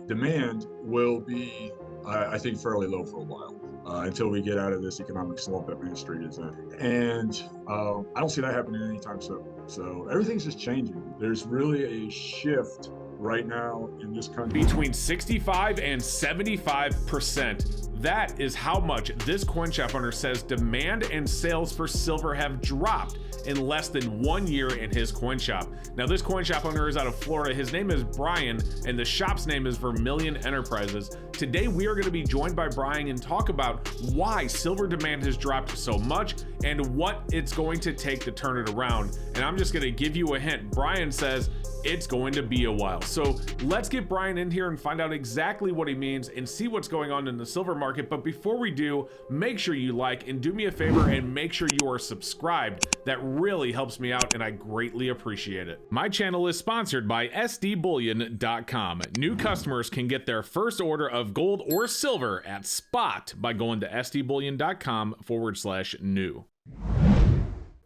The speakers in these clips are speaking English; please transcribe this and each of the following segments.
demand will be, I think, fairly low for a while until we get out of this economic slump that Main Street is in. And I don't see that happening anytime soon. So everything's just changing. There's really a shift right now in this country. Between 65 and 75%. That is how much this coin shop owner says demand and sales for silver have dropped in less than 1 year in his coin shop. Now, this coin shop owner is out of Florida. His name is Brian, and the shop's name is Vermillion Enterprises. Today, we are going to be joined by Brian and talk about why silver demand has dropped so much and what it's going to take to turn it around. And I'm just going to give you a hint. Brian says it's going to be a while. So let's get Brian in here and find out exactly what he means and see what's going on in the silver market. But before we do, make sure you like and do me a favor and make sure you are subscribed. That really helps me out and I greatly appreciate it. My channel is sponsored by sdbullion.com. New customers can get their first order of gold or silver at spot by going to sdbullion.com/new.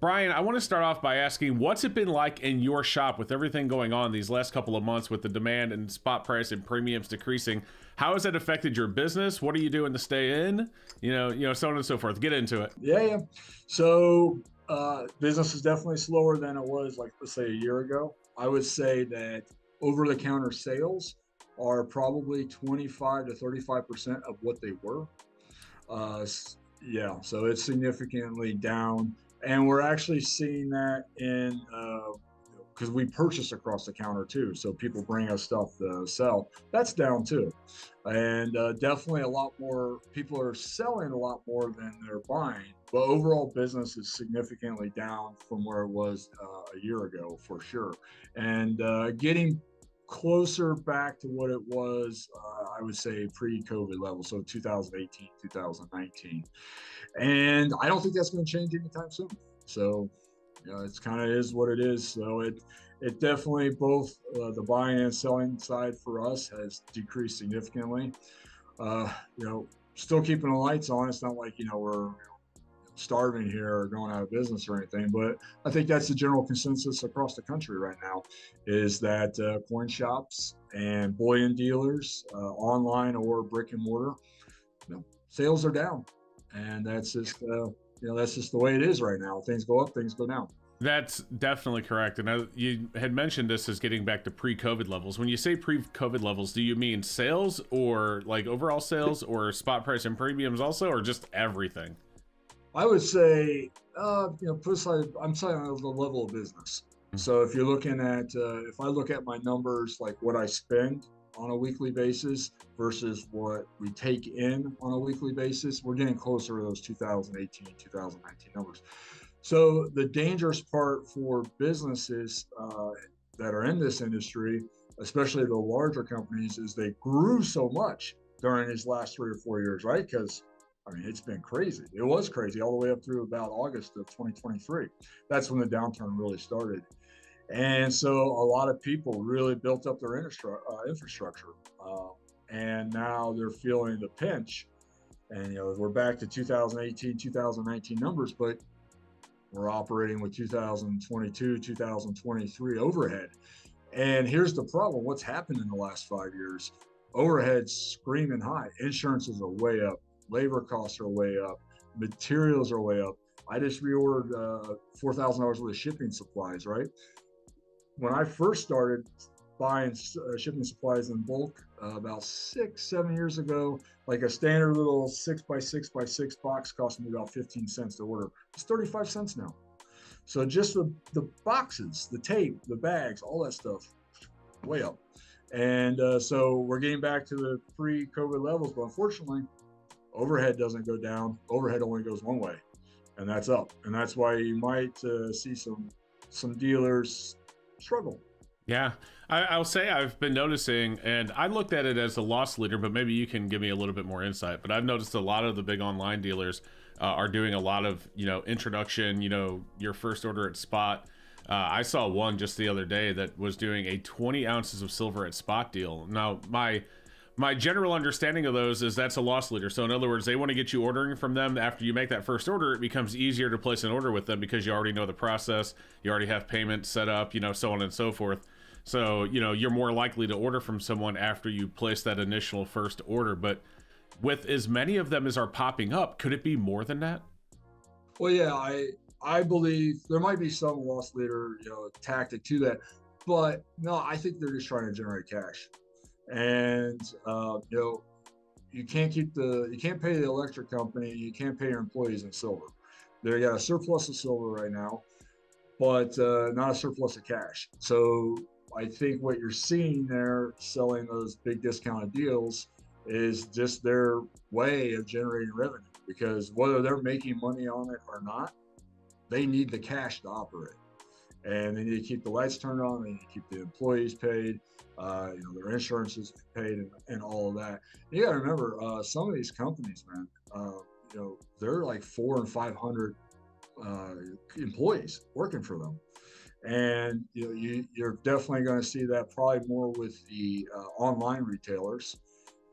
Brian, I want to start off by asking, what's it been like in your shop with everything going on these last couple of months with the demand and spot price and premiums decreasing? How has that affected your business? What are you doing to stay in? You know, so on and so forth. Get into it. Yeah. So business is definitely slower than it was, like, let's say a year ago. I would say that over-the-counter sales are probably 25 to 35% of what they were. So it's significantly down. And we're actually seeing that in, because we purchase across the counter too. So people bring us stuff to sell. That's down too. And definitely a lot more people are selling a lot more than they're buying. But overall business is significantly down from where it was a year ago for sure. And getting closer back to what it was, I would say pre-COVID levels, so 2018, 2019. And I don't think that's going to change anytime soon. So, it's kind of is what it is. So it definitely both the buying and selling side for us has decreased significantly. Still keeping the lights on. It's not like, we're starving here or going out of business or anything, but I think that's the general consensus across the country right now is that coin shops and bullion dealers, online or brick and mortar, sales are down, and that's just that's just the way it is right now. Things go up, things go down. That's definitely correct. And you had mentioned this as getting back to pre-COVID levels. When you say pre-COVID levels, do you mean sales or like overall sales or spot price and premiums also, or just everything? I would say, put aside, I'm saying the level of business. So if you're looking at, if I look at my numbers, like what I spend on a weekly basis versus what we take in on a weekly basis, we're getting closer to those 2018, 2019 numbers. So the dangerous part for businesses that are in this industry, especially the larger companies, is they grew so much during these last 3 or 4 years, right? Because it's been crazy. It was crazy all the way up through about August of 2023. That's when the downturn really started. And so a lot of people really built up their infrastructure. And now they're feeling the pinch. And, we're back to 2018, 2019 numbers, but we're operating with 2022, 2023 overhead. And here's the problem. What's happened in the last 5 years? Overhead's screaming high. Insurances are way up. Labor costs are way up. Materials are way up. I just reordered $4,000 worth of shipping supplies, right? When I first started buying shipping supplies in bulk about 6-7 years ago, like a standard little 6x6x6 box cost me about 15 cents to order. It's 35 cents now. So just the boxes, the tape, the bags, all that stuff, way up. And so we're getting back to the pre-COVID levels, but unfortunately, overhead doesn't go down. Overhead only goes one way, and that's up. And that's why you might see some dealers struggle. Yeah, I'll say I've been noticing, and I looked at it as a loss leader, but maybe you can give me a little bit more insight. But I've noticed a lot of the big online dealers are doing a lot of, introduction, your first order at spot. I saw one just the other day that was doing a 20 ounces of silver at spot deal. Now, my general understanding of those is that's a loss leader. So in other words, they want to get you ordering from them. After you make that first order, it becomes easier to place an order with them because you already know the process. You already have payment set up, so on and so forth. So, you know, you're more likely to order from someone after you place that initial first order. But with as many of them as are popping up, could it be more than that? Well, yeah, I believe there might be some loss leader, tactic to that, but no, I think they're just trying to generate cash, and you can't pay the electric company, you can't pay your employees in silver. They got a surplus of silver right now, but not a surplus of cash. So I think what you're seeing there selling those big discounted deals is just their way of generating revenue, because whether they're making money on it or not, they need the cash to operate. And they need to keep the lights turned on, they need to keep the employees paid, their insurances paid, and all of that. You got to remember, some of these companies, man, they're like 400 and 500 employees working for them. And you're definitely going to see that probably more with the online retailers.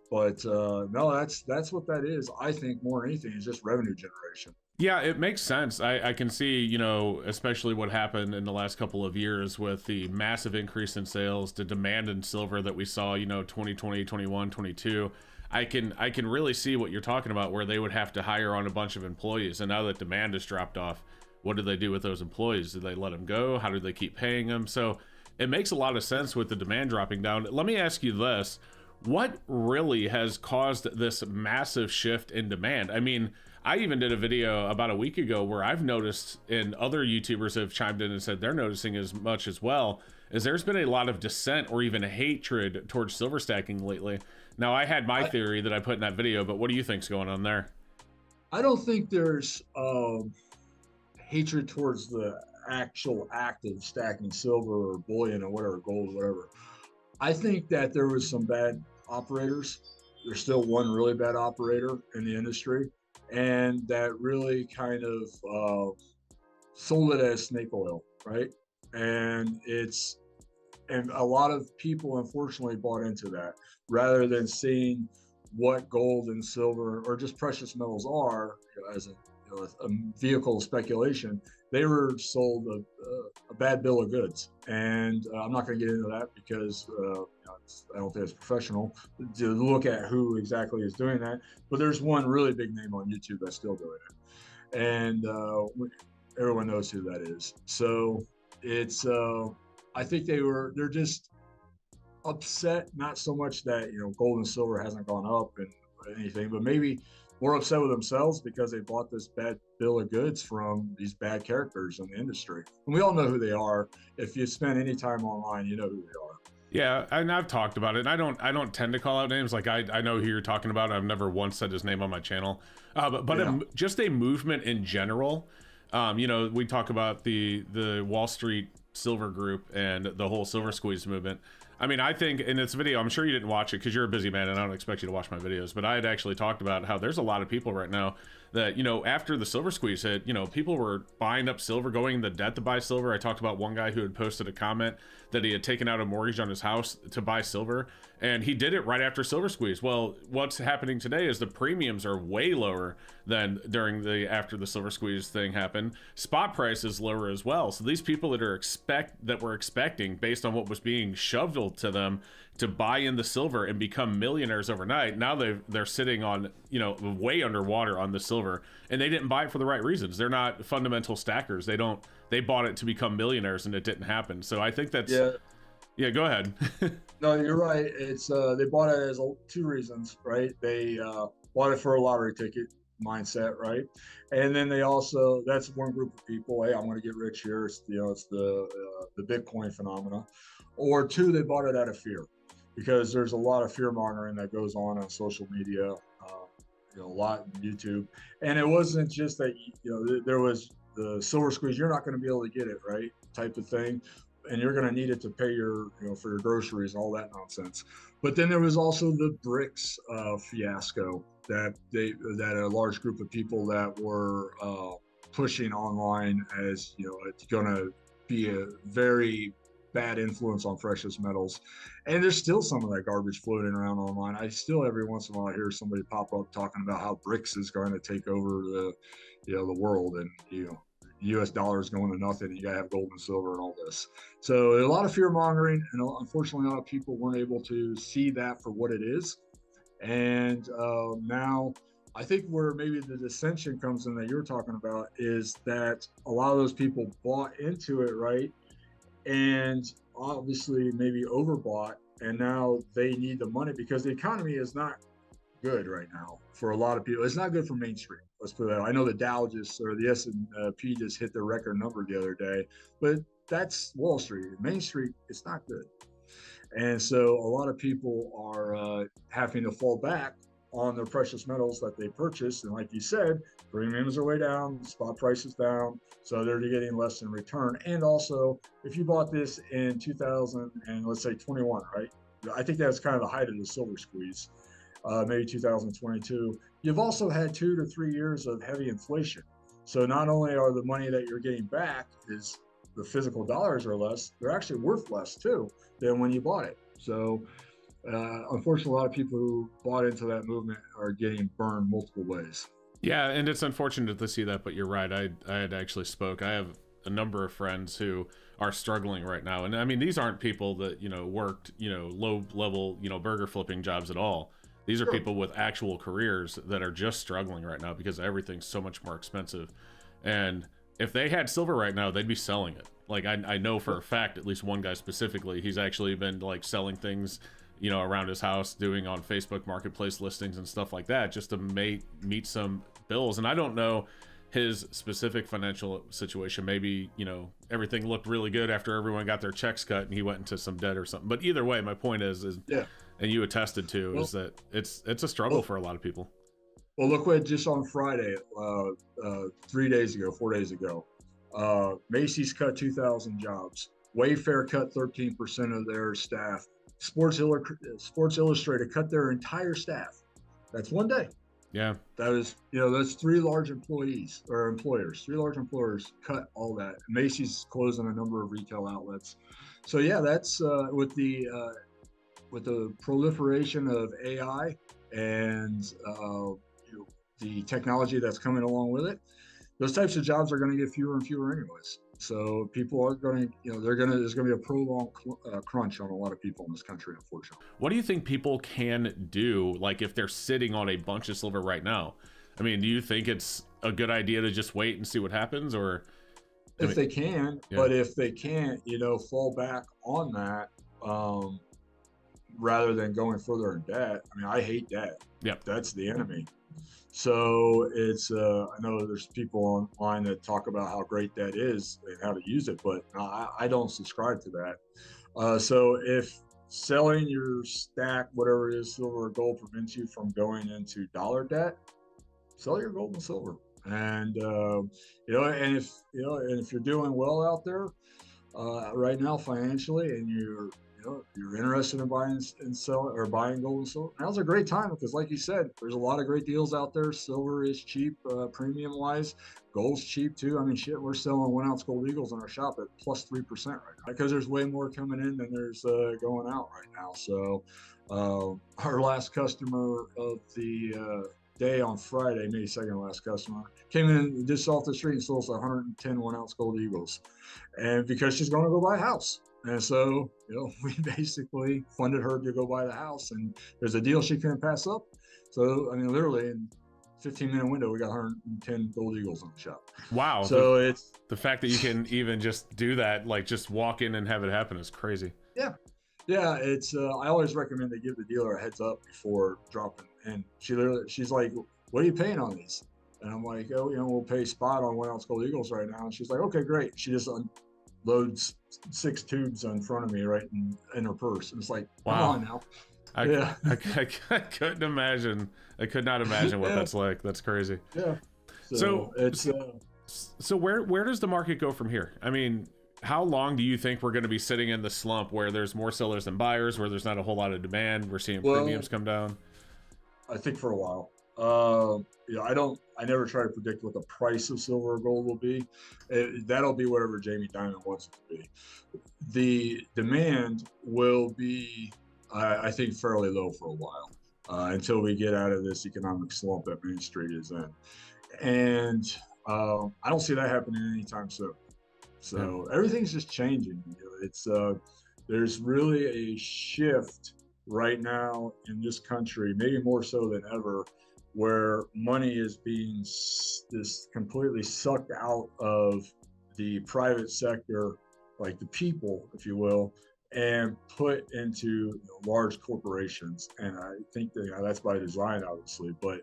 But no, that's what that is. I think more than anything is just revenue generation. Yeah, it makes sense. I can see, you know, especially what happened in the last couple of years with the massive increase in sales, the demand in silver that we saw, 2020, 21, 22. I can really see what you're talking about, where they would have to hire on a bunch of employees. And now that demand has dropped off, what do they do with those employees? Do they let them go? How do they keep paying them? So it makes a lot of sense with the demand dropping down. Let me ask you this. What really has caused this massive shift in demand? I mean, I even did a video about a week ago where I've noticed, and other YouTubers have chimed in and said they're noticing as much as well, is there's been a lot of dissent or even hatred towards silver stacking lately. Now, I had my theory that I put in that video, but what do you think's going on there? I don't think there's hatred towards the actual act of stacking silver or bullion or whatever, gold or whatever. I think that there was some bad operators. There's still one really bad operator in the industry, and that really kind of sold it as snake oil, right? And a lot of people unfortunately bought into that rather than seeing what gold and silver or just precious metals are, as a vehicle of speculation. They were sold a bad bill of goods, and I'm not going to get into that because I don't think it's professional to look at who exactly is doing that. But there's one really big name on YouTube that's still doing it, and everyone knows who that is. So it's I think they're just upset, not so much that gold and silver hasn't gone up and anything, but maybe more upset with themselves because they bought this bad bill of goods from these bad characters in the industry. And we all know who they are. If you spend any time online, you know who they are. Yeah, and I've talked about it. And I don't tend to call out names. Like I know who you're talking about. I've never once said his name on my channel. But yeah. Just a movement in general. We talk about the Wall Street Silver Group and the whole Silver Squeeze movement. I mean, I think in this video, I'm sure you didn't watch it because you're a busy man and I don't expect you to watch my videos, but I had actually talked about how there's a lot of people right now that, after the silver squeeze hit, people were buying up silver, going into debt to buy silver. I talked about one guy who had posted a comment that he had taken out a mortgage on his house to buy silver, and he did it right after silver squeeze. Well, what's happening today is the premiums are way lower than after the silver squeeze thing happened. Spot price is lower as well. So these people that were expecting, based on what was being shoved to them, to buy in the silver and become millionaires overnight, now they're sitting on way underwater on the silver, and they didn't buy it for the right reasons. They're not fundamental stackers. They bought it to become millionaires, and it didn't happen. So I think that's yeah, go ahead. No, you're right. It's they bought it as two reasons, right? They bought it for a lottery ticket mindset, right? And then they also, that's one group of people. Hey, I'm going to get rich here. It's the Bitcoin phenomena. Or two, they bought it out of fear, because there's a lot of fear mongering that goes on social media, a lot in YouTube. And it wasn't just that, there was the silver squeeze, you're not going to be able to get it, right? Type of thing. And you're going to need it to pay your, for your groceries and all that nonsense. But then there was also the BRICS fiasco that a large group of people that were pushing online as, it's going to be a very bad influence on precious metals. And there's still some of that garbage floating around online. I still every once in a while hear somebody pop up talking about how BRICS is going to take over the world, and US dollar is going to nothing. You got to have gold and silver and all this. So a lot of fear mongering, and unfortunately, a lot of people weren't able to see that for what it is. And now I think where maybe the dissension comes in that you're talking about is that a lot of those people bought into it, right? And obviously maybe overbought, and now they need the money because the economy is not good right now for a lot of people. It's not good for Main Street. Let's put it that way. I know the Dow just, or the S&P just hit their record number the other day, but that's Wall Street. Main Street, it's not good. And so a lot of people are having to fall back on their precious metals that they purchased. And like you said, premiums are way down, spot prices down. So they're getting less in return. And also, if you bought this in 2000 and let's say 21, right? I think that's kind of the height of the silver squeeze, maybe 2022. You've also had 2 to 3 years of heavy inflation. So not only are the money that you're getting back is the physical dollars are less, they're actually worth less too than when you bought it. So unfortunately, a lot of people who bought into that movement are getting burned multiple ways. Yeah, and it's unfortunate to see that, but you're right. I had actually spoke. I have a number of friends who are struggling right now. And I mean, these aren't people that, worked, low level, burger flipping jobs at all. These are people with actual careers that are just struggling right now because everything's so much more expensive. And if they had silver right now, they'd be selling it. Like I know for a fact, at least one guy specifically, he's actually been like selling things, around his house, doing on Facebook Marketplace listings and stuff like that, just to meet some bills. And I don't know his specific financial situation. Maybe, everything looked really good after everyone got their checks cut and he went into some debt or something. But either way, my point is yeah. And you attested to, is that it's a struggle for a lot of people. Well, look what just on Friday, 4 days ago, Macy's cut 2,000 jobs. Wayfair cut 13% of their staff. Sports Illustrated cut their entire staff. That's one day. Yeah. That is, that's 3 large employers. 3 large employers cut all that. Macy's closing a number of retail outlets. So yeah, that's with the proliferation of AI and the technology that's coming along with it, those types of jobs are going to get fewer and fewer anyways. So people are going to, there's going to be a prolonged crunch on a lot of people in this country, unfortunately. What do you think people can do, like if they're sitting on a bunch of silver right now? I mean, do you think it's a good idea to just wait and see what happens, or? If they can, yeah. But if they can't, fall back on that rather than going further in debt. I mean, I hate debt. Yep. That's the enemy. So it's, I know there's people online that talk about how great that is and how to use it, but I don't subscribe to that. So if selling your stack, whatever it is, silver or gold, prevents you from going into dollar debt, sell your gold and silver. And, and if you're doing well out there right now financially, and you're interested in buying and selling or buying gold and silver, now's a great time because, like you said, there's a lot of great deals out there. Silver is cheap, premium wise. Gold's cheap too. I mean, shit, we're selling 1 ounce gold eagles in our shop at plus 3% right now because there's way more coming in than there's going out right now. So, our last customer of the day on Friday, maybe second last customer, came in just off the street and sold us 110 1 ounce gold eagles, and because she's going to go buy a house. And so, we basically funded her to go buy the house, and there's a deal she couldn't pass up. So, I mean, literally in 15-minute window, we got 110 gold eagles in the shop. Wow. So it's the fact that you can even just do that, like just walk in and have it happen, is crazy. Yeah. Yeah. It's, I always recommend they give the dealer a heads up before dropping. And she's like, what are you paying on these? And I'm like, we'll pay spot on 1 ounce gold eagles right now. And she's like, okay, great. She just loads 6 tubes in front of me right in her purse. And it's like, wow. Come on now. I couldn't imagine. I could not imagine what that's like. That's crazy. Yeah. So it's so where does the market go from here? I mean, how long do you think we're going to be sitting in the slump where there's more sellers than buyers, where there's not a whole lot of demand? We're seeing premiums come down. I think for a while. I never try to predict what the price of silver or gold will be. That'll be whatever Jamie Dimon wants it to be. The demand will be, I think, fairly low for a while until we get out of this economic slump that Main Street is in. And I don't see that happening anytime soon. Yeah. So everything's just changing. It's there's really a shift right now in this country, maybe more so than ever, where money is being just completely sucked out of the private sector, like the people, if you will, and put into large corporations. And I think that, that's by design, obviously, but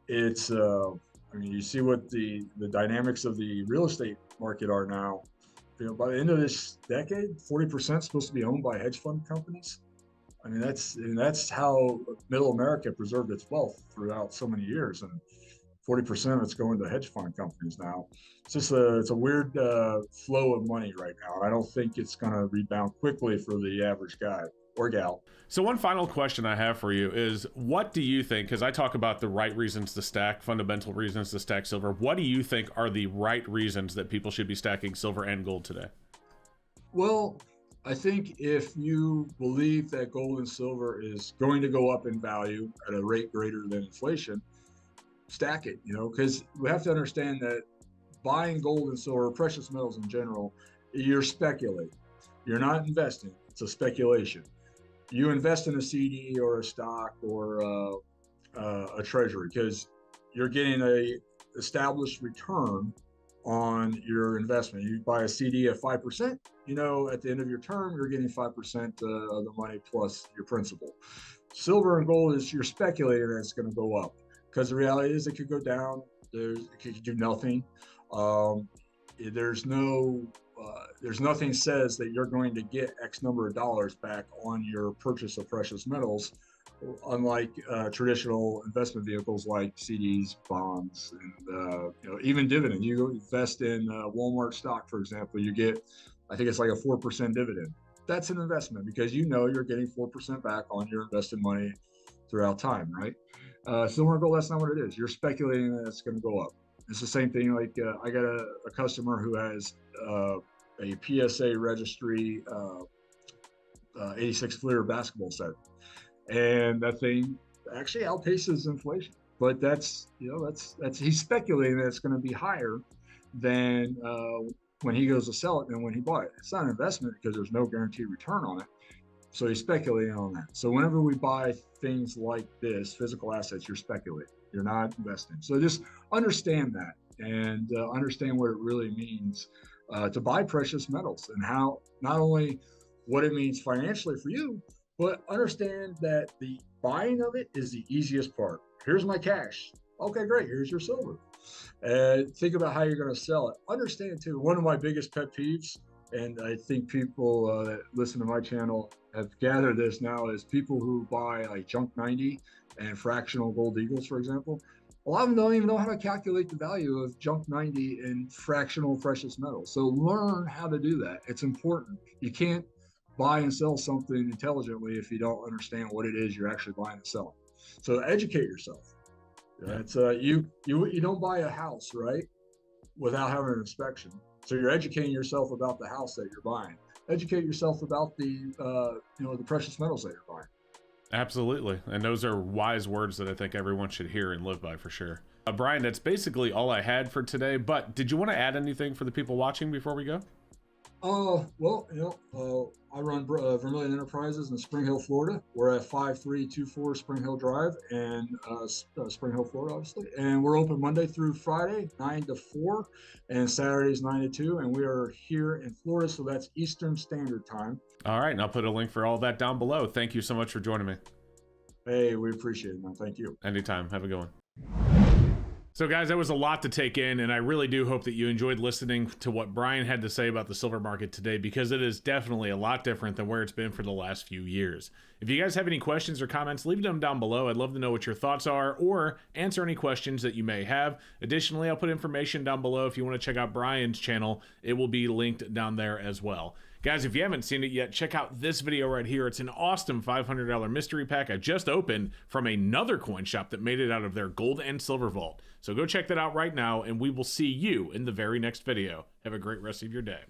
it's I mean, you see what the dynamics of the real estate market are now. By the end of this decade, 40% is supposed to be owned by hedge fund companies. I mean, that's how Middle America preserved its wealth throughout so many years, and 40% of it's going to hedge fund companies now. It's a weird flow of money right now. I don't think it's going to rebound quickly for the average guy or gal. So one final question I have for you is, what do you think, because I talk about the right reasons to stack, fundamental reasons to stack silver, what do you think are the right reasons that people should be stacking silver and gold today? Well, I think if you believe that gold and silver is going to go up in value at a rate greater than inflation, stack it, because we have to understand that buying gold and silver, precious metals in general, you're speculating. You're not investing. It's a speculation. You invest in a CD or a stock or a treasury because you're getting a established return on your investment. You buy a CD at 5%, at the end of your term, you're getting 5% of the money plus your principal. Silver and gold is you're speculating that it's going to go up, because the reality is it could go down. It could do nothing. There's nothing says that you're going to get X number of dollars back on your purchase of precious metals, unlike traditional investment vehicles like CDs, bonds, and even dividend. You invest in Walmart stock, for example, you get, I think it's like a 4% dividend. That's an investment because you're getting 4% back on your invested money throughout time, right? Silver and gold, that's not what it is. You're speculating that it's going to go up. It's the same thing. Like I got a customer who has a PSA registry 86 Fleer basketball set, and that thing actually outpaces inflation. But that's he's speculating that it's going to be higher than when he goes to sell it than when he bought it. It's not an investment because there's no guaranteed return on it. So he's speculating on that. So whenever we buy things like this, physical assets, you're speculating. You're not investing. So just understand that and understand what it really means to buy precious metals, and how not only what it means financially for you, but understand that the buying of it is the easiest part. Here's my cash. Okay, great. Here's your silver. Think about how you're going to sell it. Understand too, one of my biggest pet peeves, and I think people that listen to my channel have gathered this now, is people who buy like junk 90 and fractional gold eagles, for example. A lot of them don't even know how to calculate the value of junk 90 and fractional precious metals. So learn how to do that. It's important. You can't buy and sell something intelligently if you don't understand what it is you're actually buying and selling. So educate yourself. That's you don't buy a house, right, without having an inspection. So you're educating yourself about the house that you're buying. Educate yourself about the the precious metals that you're buying. Absolutely. And those are wise words that I think everyone should hear and live by for sure. Brian, that's basically all I had for today, but did you want to add anything for the people watching before we go? Well, I run Vermillion Enterprises in Spring Hill, Florida. We're at 5324 Spring Hill Drive in Spring Hill, Florida, obviously. And we're open Monday through Friday, 9 to 4, and Saturdays, 9 to 2. And we are here in Florida, so that's Eastern Standard Time. All right, and I'll put a link for all that down below. Thank you so much for joining me. Hey, we appreciate it, man. Thank you. Anytime. Have a good one. So guys, that was a lot to take in, and I really do hope that you enjoyed listening to what Brian had to say about the silver market today, because it is definitely a lot different than where it's been for the last few years. If you guys have any questions or comments, leave them down below. I'd love to know what your thoughts are, or answer any questions that you may have. Additionally, I'll put information down below if you want to check out Brian's channel. It will be linked down there as well. Guys, if you haven't seen it yet, check out this video right here. It's an awesome $500 mystery pack I just opened from another coin shop that made it out of their gold and silver vault. So go check that out right now, and we will see you in the very next video. Have a great rest of your day.